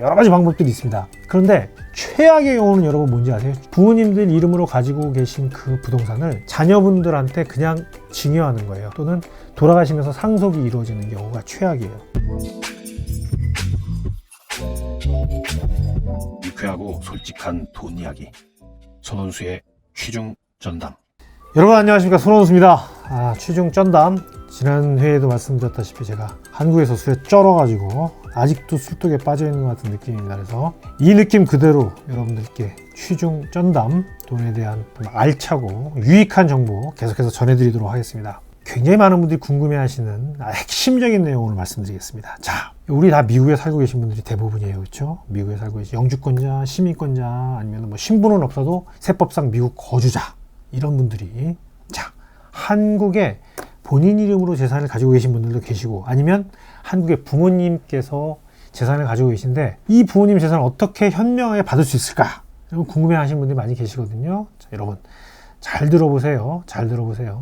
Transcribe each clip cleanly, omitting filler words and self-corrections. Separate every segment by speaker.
Speaker 1: 여러 가지 방법들이 있습니다. 그런데 최악의 경우는 여러분 뭔지 아세요? 부모님들 이름으로 가지고 계신 그 부동산을 자녀분들한테 그냥 증여하는 거예요. 또는 돌아가시면서 상속이 이루어지는 경우가 최악이에요.
Speaker 2: 유쾌하고 솔직한 돈 이야기, 손원수의 취중 전담.
Speaker 1: 여러분 안녕하십니까, 손원수입니다. 취중 전담. 지난 회에도 말씀드렸다시피 제가 한국에서 술에 쩔어가지고 아직도 술독에 빠져있는 것 같은 느낌입니다. 그래서 이 느낌 그대로 여러분들께 취중 전담, 돈에 대한 알차고 유익한 정보 계속해서 전해드리도록 하겠습니다. 굉장히 많은 분들이 궁금해하시는 핵심적인 내용을 말씀드리겠습니다. 자, 우리 다 미국에 살고 계신 분들이 대부분이에요, 그렇죠? 미국에 살고 계신 영주권자, 시민권자, 아니면 뭐 신분은 없어도 세법상 미국 거주자, 이런 분들이, 자, 한국에 본인 이름으로 재산을 가지고 계신 분들도 계시고, 아니면 한국의 부모님께서 재산을 가지고 계신데 이 부모님 재산을 어떻게 현명하게 받을 수 있을까? 여러분 궁금해하시는 분들이 많이 계시거든요. 자, 여러분 잘 들어보세요. 잘 들어보세요.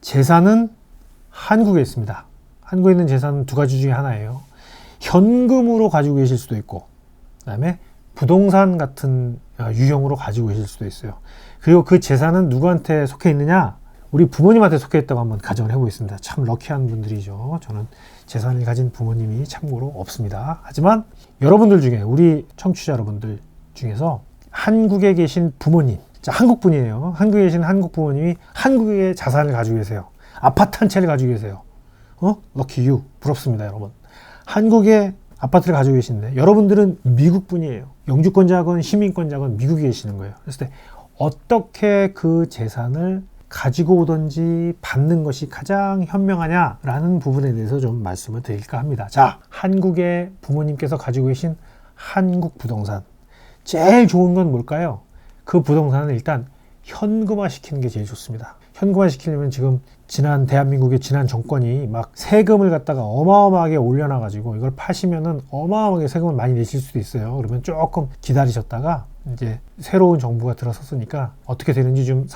Speaker 1: 재산은 한국에 있습니다. 한국에 있는 재산은 두 가지 중에 하나예요. 현금으로 가지고 계실 수도 있고, 그 다음에 부동산 같은 유형으로 가지고 계실 수도 있어요. 그리고 그 재산은 누구한테 속해 있느냐? 우리 부모님한테 속해 있다고 한번 가정을 해보겠습니다. 참 럭키한 분들이죠. 저는 재산을 가진 부모님이 참고로 없습니다. 하지만 여러분들 중에, 우리 청취자 여러분들 중에서 한국에 계신 부모님, 자, 한국 분이에요. 한국에 계신 한국 부모님이 한국에 자산을 가지고 계세요. 아파트 한 채를 가지고 계세요. 럭키 유. 부럽습니다, 여러분. 한국에 아파트를 가지고 계시는데 여러분들은 미국 분이에요. 영주권자건 시민권자건 미국에 계시는 거예요. 그랬을 때 어떻게 그 재산을 가지고 오든지 받는 것이 가장 현명하냐라는 부분에 대해서 좀 말씀을 드릴까 합니다. 자, 한국의 부모님께서 가지고 계신 한국 부동산, 제일 좋은 건 뭘까요? 그 부동산을 일단 현금화 시키는 게 제일 좋습니다. 현금화 시키려면 지금 대한민국의 지난 정권이 막 세금을 갖다가 어마어마하게 올려놔가지고 이걸 파시면은 어마어마하게 세금을 많이 내실 수도 있어요. 그러면 조금 기다리셨다가 이제 새로운 정부가 들어섰으니까 어떻게 되는지 좀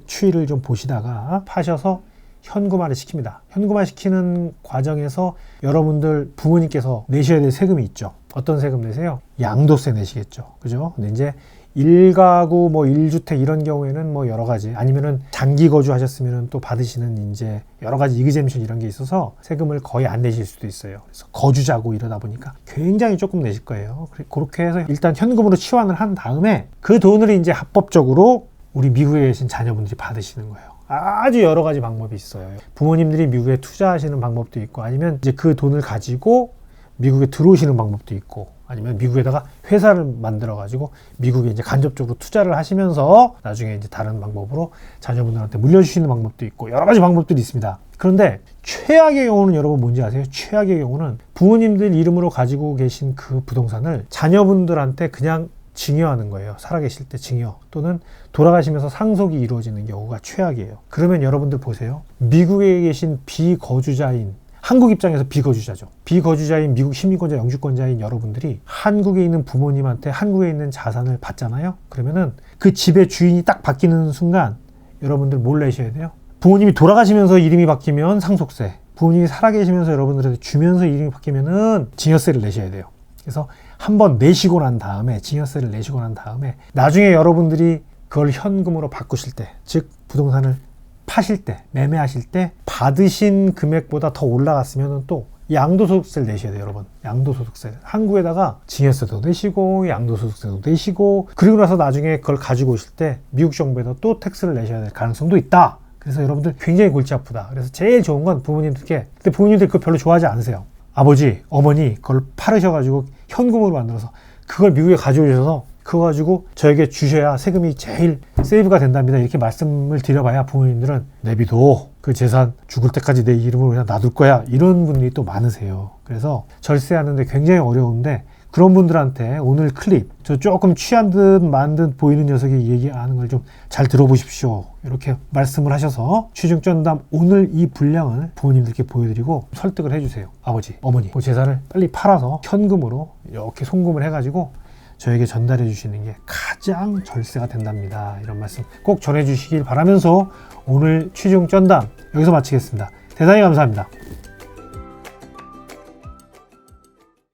Speaker 1: 추이를 좀 보시다가 파셔서 현금화를 시킵니다. 현금화 시키는 과정에서 여러분들 부모님께서 내셔야 될 세금이 있죠. 어떤 세금 내세요? 양도세 내시겠죠. 그죠? 근데 이제 1가구, 1주택 이런 경우에는 여러 가지, 아니면은 장기 거주하셨으면 또 받으시는 이제 여러 가지 이그젬션 이런 게 있어서 세금을 거의 안 내실 수도 있어요. 그래서 거주자고 이러다 보니까 굉장히 조금 내실 거예요. 그렇게 해서 일단 현금으로 치환을 한 다음에 그 돈을 이제 합법적으로 우리 미국에 계신 자녀분들이 받으시는 거예요. 아주 여러 가지 방법이 있어요. 부모님들이 미국에 투자하시는 방법도 있고, 아니면 이제 그 돈을 가지고 미국에 들어오시는 방법도 있고, 아니면 미국에다가 회사를 만들어 가지고 미국에 이제 간접적으로 투자를 하시면서 나중에 이제 다른 방법으로 자녀분들한테 물려주시는 방법도 있고, 여러 가지 방법들이 있습니다. 그런데 최악의 경우는 여러분 뭔지 아세요? 최악의 경우는 부모님들 이름으로 가지고 계신 그 부동산을 자녀분들한테 그냥 증여하는 거예요. 살아계실 때 증여, 또는 돌아가시면서 상속이 이루어지는 경우가 최악이에요. 그러면 여러분들 보세요. 미국에 계신 비거주자인, 한국 입장에서 비거주자죠. 비거주자인 미국 시민권자, 영주권자인 여러분들이 한국에 있는 부모님한테 한국에 있는 자산을 받잖아요. 그러면은 그 집의 주인이 딱 바뀌는 순간 여러분들 뭘 내셔야 돼요? 부모님이 돌아가시면서 이름이 바뀌면 상속세, 부모님이 살아계시면서 여러분들한테 주면서 이름이 바뀌면은 증여세를 내셔야 돼요. 그래서 한번 내시고 난 다음에, 증여세를 내시고 난 다음에 나중에 여러분들이 그걸 현금으로 바꾸실 때, 즉 부동산을 파실 때, 매매하실 때 받으신 금액보다 더 올라갔으면 또 양도소득세를 내셔야 돼요, 여러분. 양도소득세. 한국에다가 증여세도 내시고 양도소득세도 내시고, 그리고 나서 나중에 그걸 가지고 오실 때 미국 정부에다 또 텍스를 내셔야 될 가능성도 있다. 그래서 여러분들 굉장히 골치 아프다. 그래서 제일 좋은 건 부모님들께, 근데 부모님들 그거 별로 좋아하지 않으세요. 아버지, 어머니 그걸 팔으셔가지고 현금으로 만들어서 그걸 미국에 가져오셔서 그거 가지고 저에게 주셔야 세금이 제일 세이브가 된답니다. 이렇게 말씀을 드려봐야 부모님들은 내비둬, 그 재산 죽을 때까지 내 이름으로 그냥 놔둘 거야, 이런 분들이 또 많으세요. 그래서 절세하는데 굉장히 어려운데, 그런 분들한테 오늘 클립, 저 조금 취한 듯 만 듯 보이는 녀석이 얘기하는 걸 좀 잘 들어보십시오, 이렇게 말씀을 하셔서 취중전담 오늘 이 분량을 부모님들께 보여드리고 설득을 해주세요. 아버지, 어머니, 그 재산을 빨리 팔아서 현금으로 이렇게 송금을 해가지고 저에게 전달해 주시는 게 가장 절세가 된답니다. 이런 말씀 꼭 전해 주시길 바라면서 오늘 취중 전담 여기서 마치겠습니다. 대단히 감사합니다.